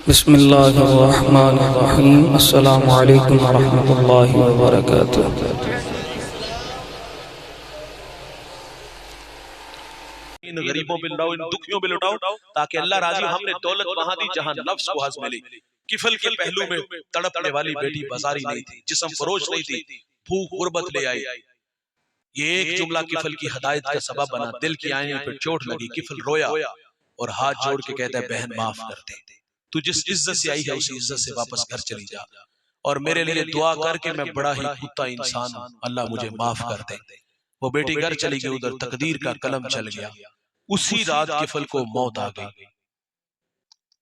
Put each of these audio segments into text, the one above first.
بسم اللہ الرحمن الرحیم۔ السلام علیکم ورحمۃ اللہ وبرکاتہ۔ ان غریبوں پہ لٹاؤ، ان دکھیوں پہ لٹاؤ تاکہ اللہ راضی ہو۔ ہم نے دولت وہاں دی جہاں نفس کو حظ ملی۔ کفل کے پہلو میں تڑپنے والی بیٹی بازاری نہیں تھی، جسم فروش نہیں تھی، بھوک غربت لے آئی۔ یہ ایک جملہ کفل کی ہدایت کا سبب بنا۔ دل کی آئینے پہ چوٹ لگی، کفل رویا اور ہاتھ جوڑ کے کہتا ہے بہن معاف کر دے، تو جس عزت سے آئی ہے اسی عزت سے واپس گھر چلی جا، اور میرے لیے دعا کر کے میں بڑا ہی کتا انسان ہوں، اللہ مجھے معاف کر دے۔ وہ بیٹی گھر چلی گئی، ادھر تقدیر کا قلم چل گیا۔ اسی رات کفل کو موت آ گئی۔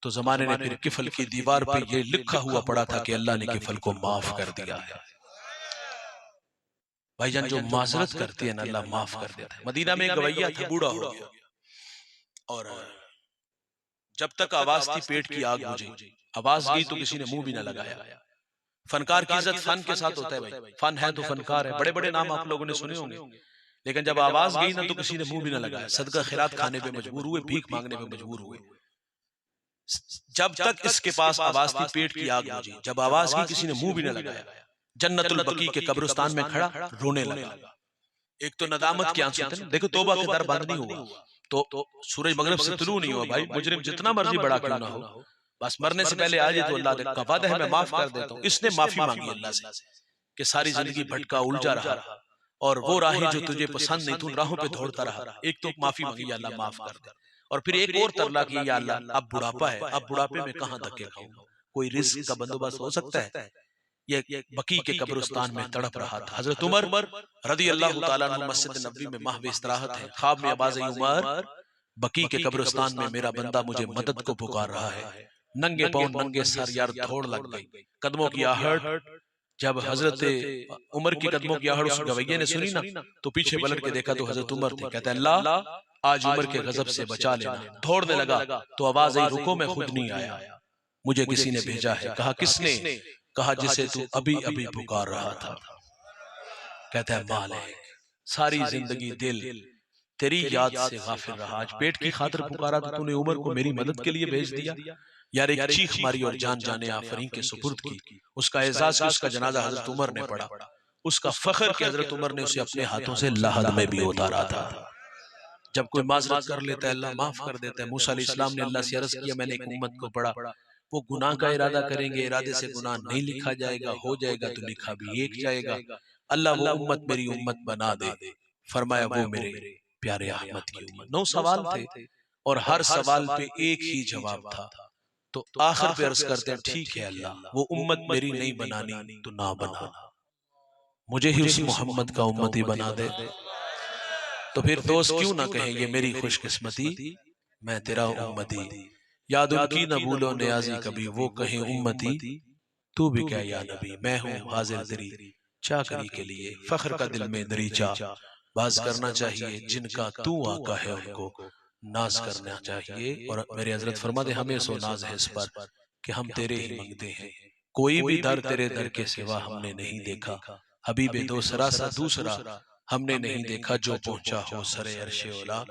تو زمانے نے پھر کفل کی دیوار پہ یہ لکھا ہوا پڑا تھا کہ اللہ نے کفل کو معاف کر دیا ہے۔ بھائی جان جو معذرت کرتی ہے نا اللہ معاف کر دیتا ہے۔ مدینہ میں ایک گویہ تھا، بوڑھا ہو گیا، اور جب تک آواز تھی پیٹ کی آگ بجھی، آواز گئی تو کسی نے منہ بھی نہ لگایا۔ فنکار کی عزت فن کے ساتھ ہوتا ہے بھائی، فن ہے تو فنکار ہے۔ بڑے بڑے نام آپ لوگوں نے سنے ہوں گے، لیکن جب آواز گئی نا تو کسی نے منہ بھی نہ لگایا۔ صدقہ خیرات کھانے پہ مجبور ہوئے، بھیک مانگنے پہ مجبور ہوئے۔ جب تک اس کے پاس آواز تھی پیٹ کی آگ بجھی، جب آواز کی کسی نے منہ بھی نہ لگایا۔ جنت البقیع کے قبرستان میں کھڑا رونے لگا۔ ایک تو ندامت کے آنسو تھے، دیکھو توبہ کے در بند نہیں ہوا تو سورج مغرب سے طلوع نہیں ہوا۔ بھائی مجرم جتنا مرضی بڑا کیوں نہ ہو، بس مرنے سے پہلے آجے تو اللہ کا وعدہ ہے میں معاف کر دیتا ہوں۔ اس نے معافی مانگی اللہ سے کہ ساری زندگی بھٹکا الجھا رہا، اور وہ راہیں جو تجھے پسند نہیں، تو ان راہوں پہ دوڑتا رہا۔ ایک تو معافی مانگی یا اللہ معاف کر دے، اور پھر ایک اور ترلا کی یا اللہ اب بڑھاپا ہے، اب بڑھاپے میں کہاں دھکے کھاؤں، کوئی رزق کا بندوبست ہو سکتا ہے؟ یہ بقیع کے قبرستان میں تڑپ رہا تھا۔ حضرت عمر رضی اللہ تعالیٰ عنہ مسجد نبوی میں محو استراحت ہے، خواب میں آواز آئی عمر بقیع کے قبرستان میں میرا بندہ مجھے مدد کو پکار رہا ہے۔ ننگے پاؤں ننگے سر یار دوڑ لگ گئی، قدموں کی آہٹ جب حضرت عمر کی قدموں کی آہٹ اس گویے نے سنی نا تو پیچھے پلٹ کے دیکھا تو حضرت عمر تھے۔ کہتا ہے اللہ آج عمر کے غضب سے بچا لینا۔ دوڑنے لگا تو آواز آئی رکو میں خود نہیں آیا، مجھے کسی نے بھیجا ہے۔ کہا کس نے؟ کہا جسے تو ابھی ابھی پکار رہا تھا۔ کہتا ہے مالک ساری زندگی دل تیری یاد سے غافل رہا، آج پیٹ کی خاطر پکارا تو تو نے عمر کو میری مدد کے لیے بھیج دیا۔ یار ایک چیخ ماری اور جان جانے آفرین کے سپرد کی۔ اس کا اعزاز کہ اس کا جنازہ حضرت عمر نے پڑھا، اس کا فخر کہ حضرت عمر نے اسے اپنے ہاتھوں سے لحد میں بھی اتارا تھا۔ جب کوئی معذرت کر لیتا ہے اللہ معاف کر دیتا ہے۔ موسیٰ علیہ السلام نے اللہ سے عرض کیا میں نے ایک امت کو پڑھا، وہ گناہ کا ارادہ کریں گے، ارادے سے گناہ نہیں لکھا جائے گا، ہو جائے گا تو لکھا بھی ایک جائے گا، اللہ وہ امت میری امت بنا دے۔ فرمایا وہ میرے پیارے احمد کی امت۔ 9 سوال تھے اور ہر سوال پہ ایک ہی جواب تھا، تو آخر پہ عرض کرتے ہیں ٹھیک ہے اللہ وہ امت میری نہیں بنانی تو نہ بنا، مجھے ہی اس محمد کا امتی بنا دے۔ تو پھر دوست کیوں نہ کہیں یہ میری خوش قسمتی میں تیرا امتی، یاد ان کی نہ بھولو نیازی کبھی، وہ کہیں امتی تو بھی کہہ یا نبی، میں ہوں حاضر تیری چاکری کے لیے، فخر کا دل میں دریچہ باز کرنا چاہیے، جن کا تو آقا ہے ان کو ناز کرنا چاہیے۔ اور میرے حضرت فرما دے ہمیں سو ناز ہے اس پر کہ ہم تیرے ہی منگتے ہیں، کوئی بھی در تیرے در کے سوا ہم نے نہیں دیکھا، حبیب دوسرا سا دوسرا ہم نے نہیں دیکھا، جو پہنچا ہو سر عرش اولا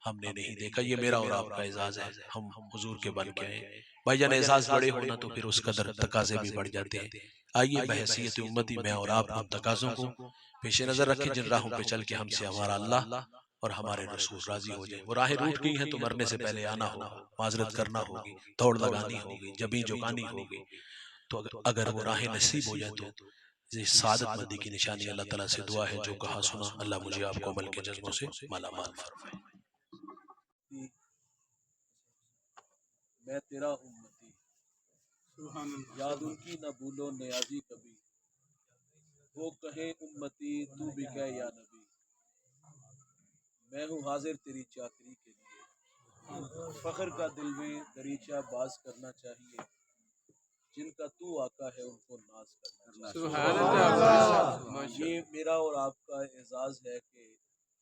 ہم نے نہیں دیکھا۔ یہ میرا اور آپ کا اعزاز ہے، ہم حضور کے بن کے ہیں۔ بھائی جان اعزاز بڑے ہونا تو پھر اس قدر تقاضے بھی بڑھ جاتے ہیں۔ آئیے بحیثیت امتی میں اور آپ ان تقاضوں کو پیش نظر رکھیں جن راہوں پہ چل کے ہم سے ہمارا اللہ اور ہمارے رسول راضی ہو جائیں۔ وہ راہیں روٹ گئی ہیں تو مرنے سے پہلے آنا ہوگا، معذرت کرنا ہوگی، دوڑ لگانی ہوگی، جبیں جھکانی ہوگی۔ تو اگر وہ راہیں نصیب ہو جائیں تو یہ سعادت مندی کی نشانی۔ اللہ تعالیٰ سے دعا ہے جو کہا سنا اللہ مجھے آپ کو عمل کے جذبوں سے مالا مال فرمائے۔ میں تیرا امتی، یاد ان کی نہ بھولو نیازی کبھی، وہ کہیں امتی تو بھی کہہ یا نبی، میں ہوں حاضر تیری چاکری کے لیے، فخر کا دل میں دریچہ باز کرنا چاہیے، جن کا تو آقا ہے ان کو ناز کرنا چاہیے۔ یہ میرا اور آپ کا اعزاز ہے کہ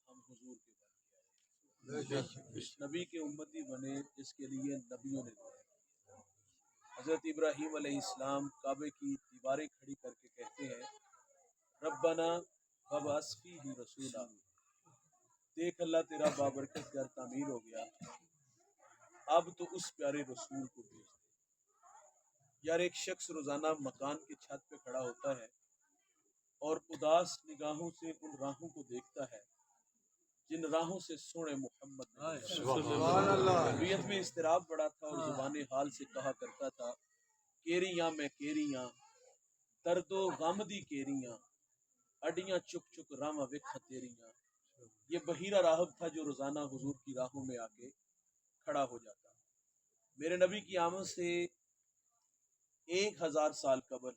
ہم حضور کے بن کے آئے، اس نبی کے امتی بنے جس کے لیے نبیوں نے دعا کی۔ حضرت ابراہیم علیہ السلام کعبے کی دیواریں کھڑی کر کے کہتے ہیں ربنا وابعث فیہ رسولا، دیکھ اللہ تیرا بابرکت گھر تعمیر ہو گیا، اب تو اس پیارے رسول کو بھیج دے۔ یار ایک شخص روزانہ مکان کی چھت پہ کھڑا ہوتا ہے اور اداس نگاہوں سے ان راہوں کو دیکھتا ہے جن راہوں سے سونے محمد نے طبیعت میں اضطراب بڑا تھا اور زبان حال سے کہا کرتا تھا کیریاں میں کیریاں درد و غم دی کیریاں اڈیاں چک چک راواں وکھا تیریاں. یہ بحیرہ راہب تھا جو روزانہ حضور کی راہوں میں آ کے کھڑا ہو جاتا. میرے نبی کی آمد سے 1000 سال قبل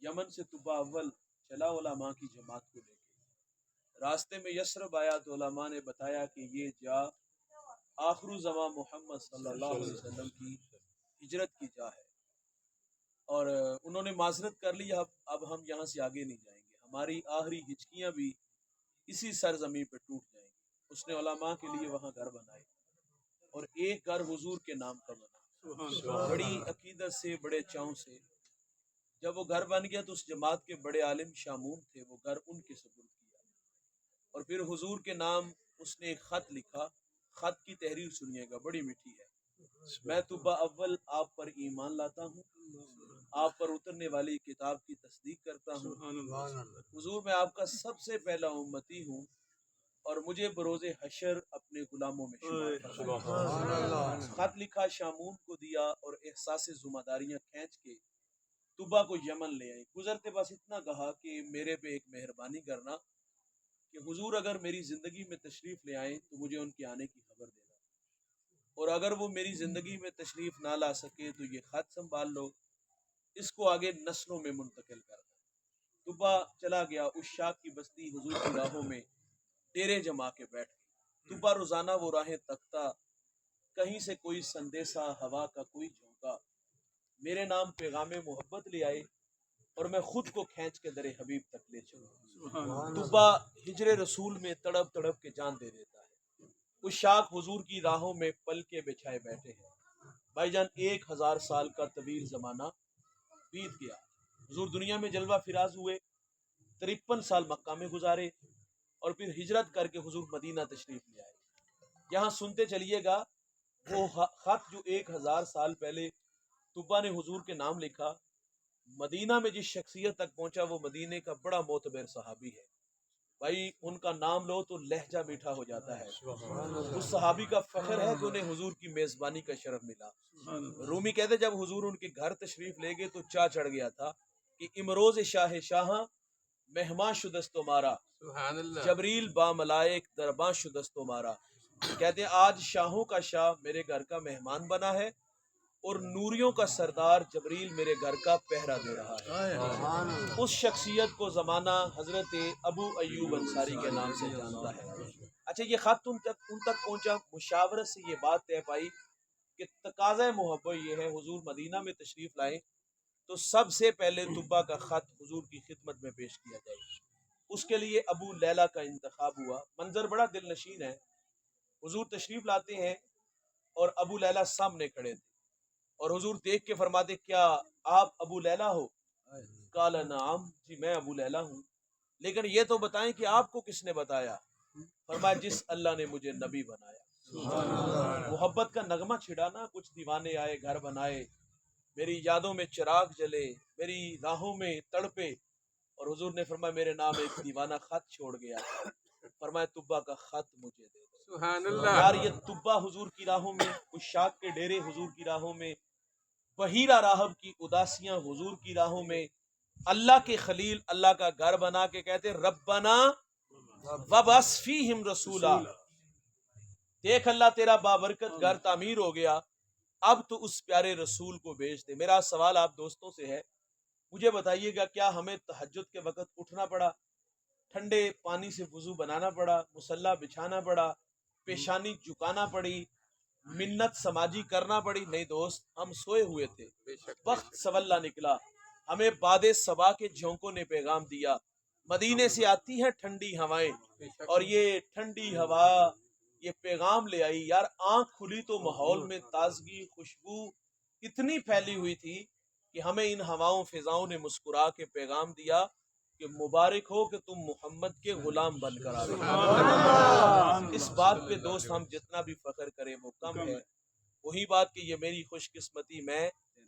یمن سے طبا اول چلا علماء کی جماعت کو لے کے. راستے میں یثرب آیا تو علماء نے بتایا کہ یہ جا آخر زمان محمد صلی اللہ علیہ وسلم کی ہجرت کی جا ہے، اور انہوں نے معذرت کر لی اب ہم یہاں سے آگے نہیں جائیں گے، ہماری آخری ہچکیاں بھی اسی سرزمین پہ ٹوٹ جائیں گی. اس نے علماء کے لیے وہاں گھر بنائے اور ایک گھر حضور کے نام کا بنا، بڑی عقیدت سے بڑے چاؤں سے. جب وہ گھر بن گیا تو اس جماعت کے بڑے عالم شامون تھے، وہ گھر ان کے سپرد کیا اور پھر حضور کے نام اس نے ایک خط لکھا. خط کی تحریر سنیے گا، بڑی میٹھی ہے. میں طبا اول آپ پر ایمان لاتا ہوں، آپ پر اترنے والی کتاب کی تصدیق کرتا ہوں. حضور میں آپ کا سب سے پہلا امتی ہوں اور مجھے بروز حشر اپنے غلاموں میں شمار کرنا. خط لکھا، شامون کو دیا اور احساس ذمہ داریاں کھینچ کے طبا کو یمن لے آئی. گزرتے بس اتنا کہا کہ میرے پہ ایک مہربانی کرنا کہ حضور اگر میری زندگی میں تشریف لے آئیں تو مجھے ان کے آنے کی خبر دینا، اور اگر وہ میری زندگی میں تشریف نہ لا سکے تو یہ خط سنبھال لو، اس کو آگے نسلوں میں منتقل کرنا. طبا چلا گیا. اس شاخ کی بستی حضور کی راہوں میں ڈیرے جما کے بیٹھ گئی. طبا روزانہ وہ راہیں تکتا، کہیں سے کوئی سندیسا، ہوا کا کوئی جھونکا میرے نام پیغام محبت لے آئے اور میں خود کو کھینچ کے در حبیب تک لے چلوں. طبا ہجر رسول میں تڑپ تڑپ کے جان دے دیتا ہے. اس شاخ حضور کی راہوں میں پل کے بچھائے بیٹھے ہیں. بھائی جان 1000 سال کا طویل زمانہ بیت گیا. حضور دنیا میں جلوہ فراز ہوئے، 53 سال مکہ میں گزارے اور پھر ہجرت کر کے حضور مدینہ تشریف لے آئے. یہاں سنتے چلیے گا وہ خط جو 1000 سال پہلے طبا نے حضور کے نام لکھا، مدینہ میں جس شخصیت تک پہنچا وہ مدینے کا بڑا معتبر صحابی ہے. بھائی ان کا نام لو تو لہجہ میٹھا ہو جاتا ہے. اس صحابی کا فخر ہے کہ انہیں حضور کی میزبانی کا شرف ملا. رومی کہتے جب حضور ان کے گھر تشریف لے گئے تو چاہ چڑھ گیا تھا کہ امروز شاہ شاہاں مہمان شدست مارا، جبریل با ملائک درباں شدست مارا. کہتے ہیں آج شاہوں کا شاہ میرے گھر کا مہمان بنا ہے اور نوریوں کا سردار جبریل میرے گھر کا پہرا دے رہا ہے. اس شخصیت کو زمانہ حضرت ابو ایوب انصاری کے نام سے جانتا ہے. اچھا یہ خط ان تک پہنچا. مشاورت سے یہ بات طے پائی کہ تقاضۂ محبت یہ ہے حضور مدینہ میں تشریف لائیں تو سب سے پہلے طبا کا خط حضور کی خدمت میں پیش کیا جائے. اس کے لیے ابو لیلہ کا انتخاب ہوا. منظر بڑا دل نشین ہے. حضور تشریف لاتے ہیں اور ابو لیلہ سامنے کھڑے تھے اور حضور دیکھ کے فرماتے کیا آپ ابو لیلہ ہو؟ قال نعم، جی میں ابو لیلہ ہوں، لیکن یہ تو بتائیں کہ آپ کو کس نے بتایا؟ فرمایا جس اللہ نے مجھے نبی بنایا. محبت کا نغمہ چھڑا نا. کچھ دیوانے آئے گھر بنائے، میری یادوں میں چراغ جلے، میری راہوں میں تڑپے، اور حضور نے فرمایا میرے نام ایک دیوانہ خط چھوڑ گیا. فرمایا طبا کا خط مجھے دے دو. سبحان اللہ. یار یہ طبا حضور کی راہوں میں، اس شاخ کے ڈیرے حضور کی راہوں میں، بحیرہ راہب کی اداسیاں حضور کی راہوں میں، اللہ کے خلیل اللہ کا گھر بنا کے کہتے ربنا وبعث فیہم رسولا. دیکھ اللہ تیرا بابرکت گھر تعمیر ہو گیا، اب تو اس پیارے رسول کو بھیج دے. میرا سوال آپ دوستوں سے ہے، مجھے بتائیے گا کیا ہمیں تہجد کے وقت اٹھنا پڑا، ٹھنڈے پانی سے وضو بنانا پڑا، مصلی بچھانا پڑا، پیشانی جھکانا پڑی، منت سماجی کرنا پڑی؟ نہیں دوست، ہم سوئے ہوئے تھے، وقت سولہ نکلا، ہمیں باد صبا کے جھونکوں نے پیغام دیا. مدینے سے آتی ہیں ٹھنڈی ہوائیں اور یہ ٹھنڈی ہوا یہ پیغام لے آئی. یار آنکھ کھلی تو ماحول میں تازگی خوشبو اتنی پھیلی ہوئی تھی کہ ہمیں ان ہواؤں فضاؤں نے مسکرا کے پیغام دیا کہ مبارک ہو کہ تم محمد کے غلام بن کر آ گئے. اس بات پہ دوست ہم جتنا بھی فخر کریں وہ کم ہے. وہی بات کہ یہ میری خوش قسمتی میں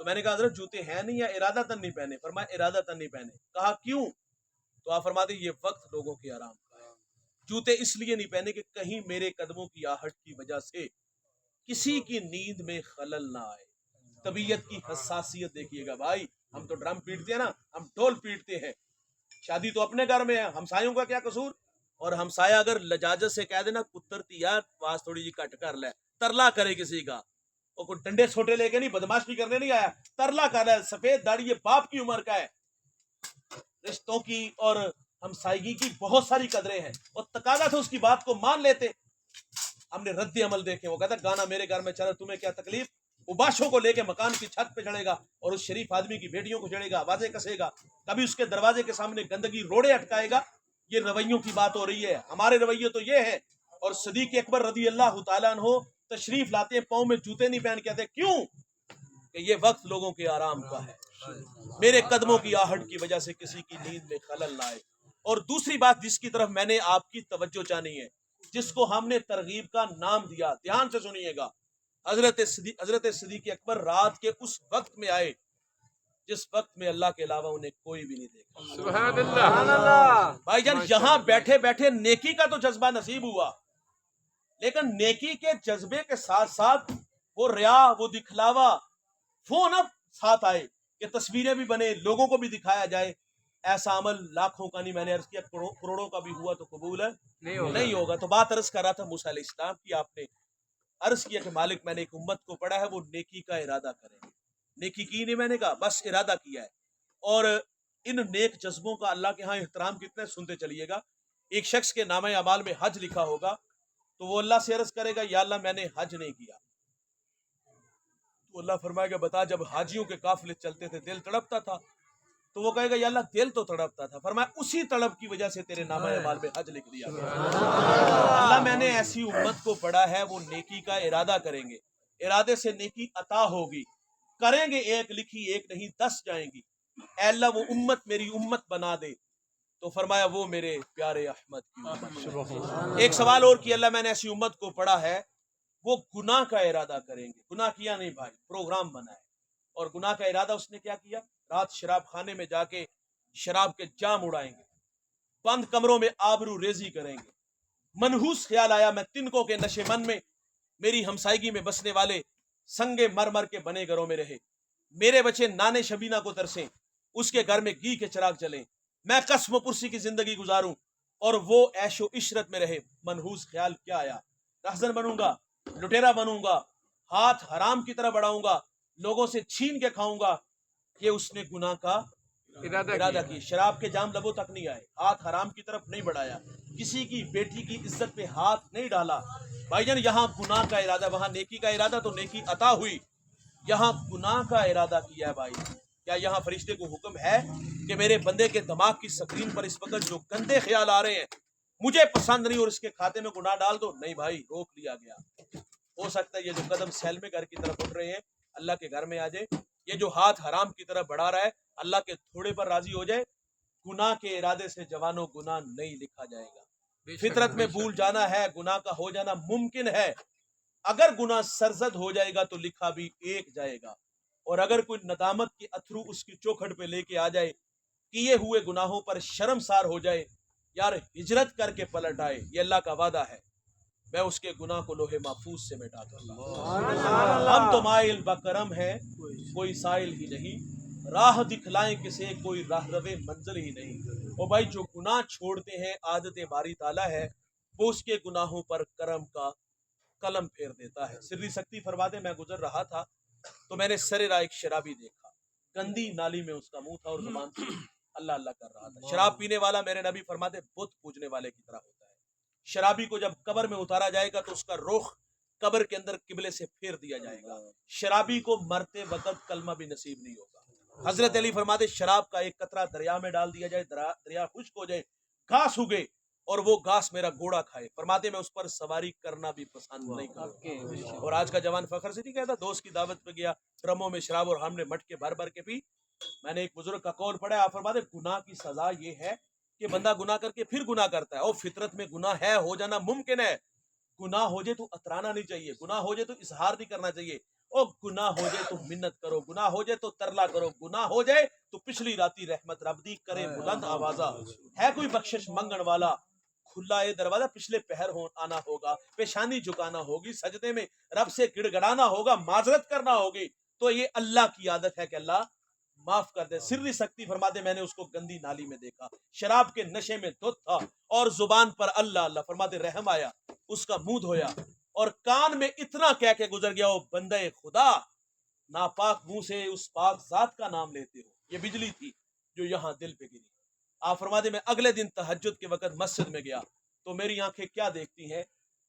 تو میں نے کہا حضرت جوتے ہیں نہیں یا ارادتاً نہیں پہنے؟ فرمایا ارادتاً نہیں پہنے۔ کہا کیوں؟ تو آپ فرماتے یہ وقت لوگوں کے آرام کا ہے، جوتے اس لیے نہیں پہنے کہ کہیں میرے قدموں کی آہٹ کی وجہ سے کسی کی نیند میں خلل نہ آئے۔ طبیعت کی حساسیت دیکھیے گا بھائی، ہم تو ڈرم پیٹتے ہیں نا، ہم ڈھول پیٹتے ہیں، شادی تو اپنے گھر میں ہے، ہمسایوں کا کیا قصور؟ اور ہمسایہ اگر لجاجت سے کہہ دینا کترتی یار پاس تھوڑی جی کٹ کر لے، ترلا کرے کسی کا، وہ کوئی ڈنڈے چھوٹے لے کے نہیں، بدماشی کرنے نہیں آیا، ترلا کر رہا ہے، سفید داڑھی یہ باپ کی عمر کا ہے۔ رشتوں کی اور ہمسائیگی کی بہت ساری قدریں ہیں، اور تقاضا تھا اس کی بات کو مان لیتے۔ ہم نے رد عمل دیکھے، وہ کہتا گانا میرے گھر میں چلا، تمہیں کیا تکلیف؟ وہ باشوں کو لے کے مکان کی چھت پہ چڑھے گا اور اس شریف آدمی کی بیٹیوں کو چھیڑے گا، آوازیں کسے گا، کبھی اس کے دروازے کے سامنے گندگی روڑے اٹکائے گا۔ یہ رویوں کی بات ہو رہی ہے، ہمارے رویے تو یہ ہے۔ اور صدیق اکبر رضی اللہ تعالیٰ عنہ تشریف لاتے ہیں، پاؤں میں جوتے نہیں پہن کے آتے، کیوں؟ کہ یہ وقت لوگوں کے آرام کا ہے، میرے قدموں کی آہٹ کی وجہ سے کسی کی نیند میں خلل نہ آئے۔ اور دوسری بات جس کی طرف میں نے آپ کی توجہ چاہنی ہے، جس کو ہم نے ترغیب کا نام دیا، دھیان سے سنیے گا، حضرت صدیق اکبر رات کے اس وقت میں آئے جس وقت میں اللہ کے علاوہ انہیں کوئی بھی نہیں دیکھا۔ سبحان اللہ۔ بھائی جان یہاں بیٹھے بیٹھے نیکی کا تو جذبہ نصیب ہوا، لیکن نیکی کے جذبے کے ساتھ ساتھ وہ ریا، وہ دکھلاوا، وہ نہ ساتھ آئے کہ تصویریں بھی بنے، لوگوں کو بھی دکھایا جائے۔ ایسا عمل لاکھوں کا نہیں، میں نے عرض کیا کروڑوں کا بھی ہوا تو قبول ہے نہیں ہوگا۔ تو بات عرض کر رہا تھا موسیٰ علیہ السلام کی، آپ نے عرض کیا کہ مالک میں نے ایک امت کو پڑھا ہے وہ نیکی کا ارادہ کریں گے، نیکی کی نہیں، میں نے کہا بس ارادہ کیا ہے۔ اور ان نیک جذبوں کا اللہ کے ہاں احترام کتنے سنتے چلیے گا۔ ایک شخص کے نامہ اعمال میں حج لکھا ہوگا تو وہ اللہ سے عرض کرے گا یا اللہ میں نے حج نہیں کیا، تو اللہ فرمائے گا بتا جب حاجیوں کے قافلے چلتے تھے دل تڑپتا تھا، تو وہ کہے گا یا اللہ دل تو تڑپتا تھا، فرمایا اسی تڑپ کی وجہ سے تیرے نامہ اعمال میں حج لکھ دیا گیا۔ اللہ میں نے ایسی امت کو پڑھا ہے وہ نیکی کا ارادہ کریں گے، ارادے سے نیکی عطا ہوگی، کریں گے ایک لکھی ایک نہیں 10 جائیں گی۔ اے اللہ وہ امت میری امت بنا دے، تو فرمایا وہ میرے پیارے احمد کی امت۔ ایک سوال اور کیا، اللہ میں نے ایسی امت کو پڑھا ہے وہ گناہ کا ارادہ کریں گے، گناہ کیا نہیں بھائی، پروگرام بنا ہے، اور گناہ کا ارادہ اس نے کیا کیا؟ رات شراب خانے میں جا کے شراب کے جام اڑائیں گے، بند کمروں میں آبرو ریزی کریں گے۔ منحوس خیال آیا میں تنکوں کے نشے من میں میری ہمسائیگی میں بسنے والے سنگے مر مر کے بنے گھروں میں رہے، میرے بچے نانے شبینہ کو ترسیں، اس کے گھر میں گھی کے چراغ چلیں، میں قسم و پرسی کی زندگی گزاروں اور وہ عیش و عشرت میں رہے۔ منحوس خیال کیا آیا؟ رہزن بنوں گا، لٹیرا بنوں گا، ہاتھ حرام کی طرف بڑھاؤں گا، لوگوں سے چھین کے کھاؤں گا۔ یہ اس نے گناہ کا ارادہ کی۔ شراب کے جام لبوں تک نہیں آئے، ہاتھ حرام کی طرف نہیں بڑھایا، کسی کی بیٹی کی عزت پہ ہاتھ نہیں ڈالا۔ بھائی جان یہاں گناہ کا ارادہ، وہاں نیکی کا ارادہ تو نیکی عطا ہوئی، یہاں گناہ کا ارادہ کیا ہے۔ بھائی کیا یہاں فرشتے کو حکم ہے کہ میرے بندے کے دماغ کی سکرین پر اس وقت جو گندے خیال آ رہے ہیں مجھے پسند نہیں اور اس کے کھاتے میں گناہ ڈال دو؟ نہیں بھائی، روک لیا گیا۔ ہو سکتا ہے یہ جو قدم سیل میں گھر کی طرف اٹھ رہے ہیں اللہ کے گھر میں آ جائے، یہ جو ہاتھ حرام کی طرف بڑھا رہا ہے اللہ کے تھوڑے پر راضی ہو جائے۔ گناہ کے ارادے سے جوانوں گناہ نہیں لکھا جائے گا، فطرت میں بھول جانا ہے، گناہ کا ہو جانا ممکن ہے۔ اگر گناہ سرزد ہو جائے گا تو لکھا بھی ایک جائے گا، اور اگر کوئی ندامت کے اتھرو اس کی چوکھٹ پہ لے کے آ جائے، کیے ہوئے گناہوں پر شرمسار ہو جائے، یار ہجرت کر کے پلٹ آئے، یہ اللہ کا وعدہ ہے، میں اس کے گناہ کو لوح محفوظ سے مٹا دوں گا۔ ہم تو مائل بکرم ہیں کوئی سائل ہی نہیں، راہ دکھلائیں کسے کوئی راہ روے منزل ہی نہیں۔ وہ بھائی جو گناہ چھوڑتے ہیں عادت باری تعالیٰ ہے، وہ اس کے گناہوں پر کرم کا قلم پھیر دیتا ہے۔ سری سکتی فرماتے میں گزر رہا تھا تو میں نے سر راہ ایک شرابی دیکھا، گندی نالی میں اس کا منہ تھا اور زبان سے اللہ اللہ کر رہا تھا۔ شراب پینے والا میرے نبی فرماتے بت پوجنے والے کی طرح ہوتا ہے۔ شرابی کو جب قبر میں اتارا جائے گا تو اس کا رخ قبر کے اندر قبلے سے پھیر دیا جائے گا، شرابی کو مرتے وقت کلمہ بھی نصیب نہیں ہوگا۔ حضرت علی فرماتے شراب کا ایک قطرہ دریا میں ڈال دیا جائے، دریا خشک ہو جائے، گھاس اگے اور وہ گھاس میرا گھوڑا کھائے، فرماتے میں اس پر سواری کرنا بھی پسند نہیں کرتا۔ اور آج کا جوان فخر سے نہیں کہتا دوست کی دعوت پہ گیا، ڈرموں میں شراب اور ہم نے مٹکے بھر بھر کے پی۔ میں نے ایک بزرگ کا قول پڑھا ہے، آپ فرماتے گناہ کی سزا یہ ہے کہ بندہ گناہ کر کے پھر گناہ کرتا ہے، اور فطرت میں گناہ ہے، ہو جانا ممکن ہے۔ گناہ ہو جائے تو اترانا نہیں چاہیے، گناہ ہو جائے تو اظہار نہیں کرنا چاہیے، او گناہ ہو جائے تو منت کرو، گناہ ہو جائے تو ترلا کرو، گناہ ہو جائے تو پچھلی راتی رحمت رب دی کرے بلند آوازہ، ہے کوئی بخشش منگن والا کھلا ہے دروازہ، پچھلے پہر آنا ہوگا، پیشانی جھکانا ہوگی، سجدے میں رب سے گڑ گڑانا ہوگا، معذرت کرنا ہوگی، تو یہ اللہ کی عادت ہے کہ اللہ معاف کر دے۔ سری سکتی فرماتے میں نے اس کو گندی نالی میں دیکھا، شراب کے نشے میں دھت تھا، اور زبان پر اللہ اللہ فرماتے رحم آیا، اس کا منہ دھویا، اور کان میں اتنا کہہ کے گزر گیا، او بندے خدا، ناپاک منہ سے اس پاک ذات کا نام لیتے ہو۔ یہ بجلی تھی جو یہاں دل پہ گری۔ آپ فرماتے میں اگلے دن تہجد کے وقت مسجد میں گیا تو میری آنکھیں کیا دیکھتی ہیں،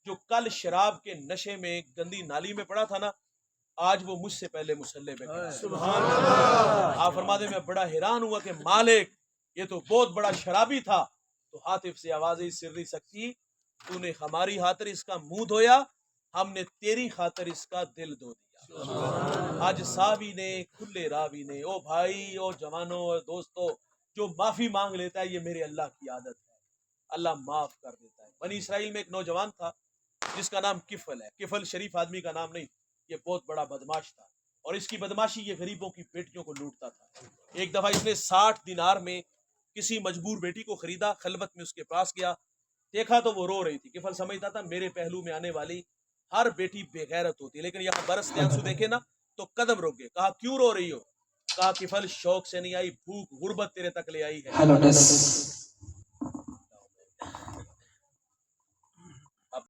جو کل شراب کے نشے میں گندی نالی میں پڑا تھا نا، آج وہ مجھ سے پہلے مصلی پہ گیا۔ سبحان اللہ۔ آپ فرماتے میں بڑا حیران ہوا کہ مالک یہ تو بہت بڑا شرابی تھا۔ تو حاطف سے آواز سری سکتی، تو نے ہماری خاطر اس کا منہ دھویا، ہم نے تیری خاطر اس کا دل دھو دیا۔ آج ساوی نے کھلے راوی نے، او بھائی، او جوانوں، او دوستو، جو معافی مانگ لیتا ہے یہ میرے اللہ کی عادت ہے، اللہ معاف کر دیتا ہے۔ بنی اسرائیل میں ایک نوجوان تھا جس کا نام کفل ہے۔ کفل شریف آدمی کا نام نہیں، یہ بہت بڑا بدماش تھا، اور اس کی بدماشی یہ غریبوں کی بیٹیوں کو لوٹتا تھا۔ ایک دفعہ اس نے 60 دینار میں کسی مجبور بیٹی کو خریدا، خلوت میں اس کے پاس گیا، دیکھا تو وہ رو رہی تھی۔ کفل سمجھتا تھا میرے پہلو میں آنے والی ہر بیٹی بے غیرت ہوتی ہے، لیکن یہاں برستے آنسو دیکھے نا تو قدم روک گئے۔ کہا کیوں رو رہی ہو؟ کہا کفل شوق سے نہیں آئی، بھوک غربت تیرے تک لے آئی ہے۔